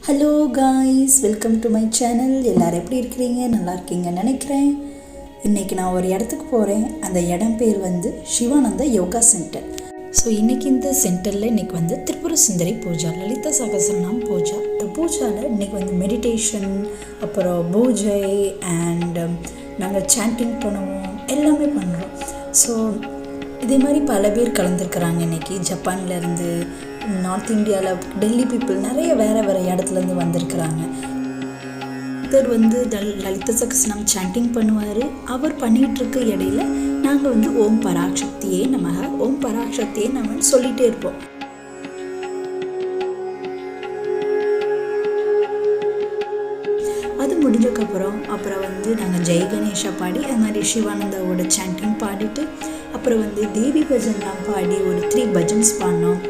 Hello guys, welcome to my channel. எல்லோரும் எப்படி இருக்கிறீங்க? நல்லா இருக்கீங்கன்னு நினைக்கிறேன். இன்றைக்கி நான் ஒரு இடத்துக்கு போகிறேன். அந்த இடம் பேர் வந்து சிவானந்தா யோகா சென்டர். ஸோ இன்றைக்கி இந்த சென்டரில் இன்றைக்கி வந்து திரிபுர சுந்தரி பூஜா, லலிதா சகஸ்ரநாம பூஜா. இந்த பூஜாவில் இன்றைக்கி வந்து மெடிடேஷன், அப்புறம் பூஜை அண்ட் நாங்கள் சாண்டிங் பண்ணுவோம், எல்லாமே பண்ணுறோம். ஸோ இதே மாதிரி பல பேர் கலந்துருக்கிறாங்க. இன்றைக்கி ஜப்பான்லேருந்து, நார்த் இந்தியாவில், டெல்லி பீப்புள், நிறைய வேறு இடத்துலேருந்து வந்திருக்கிறாங்க. ஒருத்தர் வந்து லலிதா சகஸ்ரநாமம் சாண்டிங் பண்ணுவார். அவர் பண்ணிகிட்ருக்க இடையில நாங்கள் வந்து ஓம் பராசக்தியே நமக, ஓம் பராசக்தியே நம்ம சொல்லிகிட்டே இருப்போம். அது முடிஞ்சக்கப்புறம் அப்புறம் வந்து நாங்கள் ஜெய் கணேஷா பாடி, அது மாதிரி சிவானந்தாவோட சாண்டிங் பாடிட்டு, அப்புறம் வந்து தேவி பஜன்லாம் பாடி ஒரு 3 பஜன்ஸ் பாடினோம்.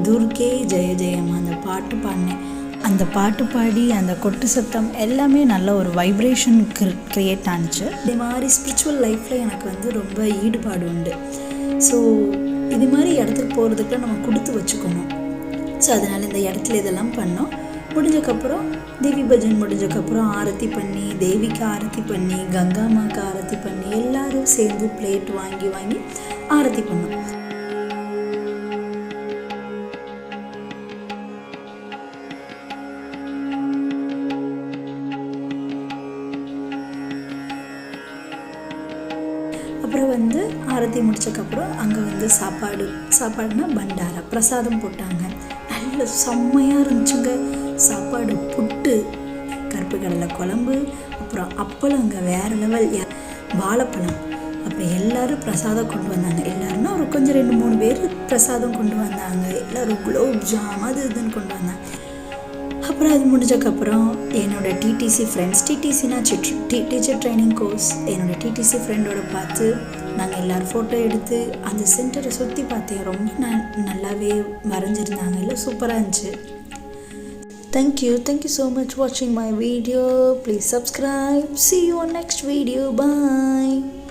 துர்கே ஜெய ஜெயம்மா அந்த பாட்டு பாடினேன். அந்த பாட்டு பாடி அந்த கொட்டு சத்தம் எல்லாமே நல்ல ஒரு வைப்ரேஷன் க்ரியேட் ஆனிச்சு. இதே மாதிரி ஸ்பிரிச்சுவல் லைஃப்பில் எனக்கு வந்து ரொம்ப ஈடுபாடு உண்டு. ஸோ இது மாதிரி இடத்துக்கு போகிறதுக்கு நம்ம கொடுத்து வச்சுக்கணும். ஸோ அதனால் இந்த இடத்துல இதெல்லாம் பண்ணோம். முடிஞ்சக்கப்புறம் தேவி பஜன் முடிஞ்சக்கப்புறம் ஆரத்தி பண்ணி, தேவிக்கு ஆரத்தி பண்ணி, கங்காமாவுக்கு ஆரத்தி பண்ணி, எல்லோரும் சேர்ந்து பிளேட் வாங்கி ஆரத்தி பண்ணோம். அப்புறம் வந்து ஆரத்தி முடிச்சக்கப்புறம் அங்கே வந்து சாப்பாடுனா பண்டாரா பிரசாதம் போட்டாங்க. நல்ல செம்மையாக இருந்துச்சுங்க சாப்பாடு. புட்டு, கருப்பு கடலை குழம்பு, அப்புறம் அப்பளம் அங்கே வேறு லெவல், வாழைப்பழம். அப்புறம் எல்லோரும் பிரசாதம் கொண்டு வந்தாங்க. எல்லோரும்னா ஒரு கொஞ்சம் 2-3 பேர் பிரசாதம் கொண்டு வந்தாங்க. எல்லோரும் குலோப் ஜாம் அது இதுன்னு கொண்டு வந்தாங்க. அப்புறம் அது முடிஞ்சக்கப்புறம் என்னோடய டிடிசி ஃப்ரெண்ட்ஸ், டிடிசினா டீச்சர் ட்ரைனிங் கோர்ஸ், என்னோடய டிடிசி ஃப்ரெண்டோட பார்த்து நாங்கள் எல்லோரும் ஃபோட்டோ எடுத்து அந்த சென்டரை சுற்றி பார்த்தேன். ரொம்ப நல்லாவே வரைஞ்சிருந்தாங்க, இல்லை சூப்பராக இருந்துச்சு. தேங்க்யூ ஸோ மச் வாட்சிங் my video. Please subscribe. See you on next video. Bye.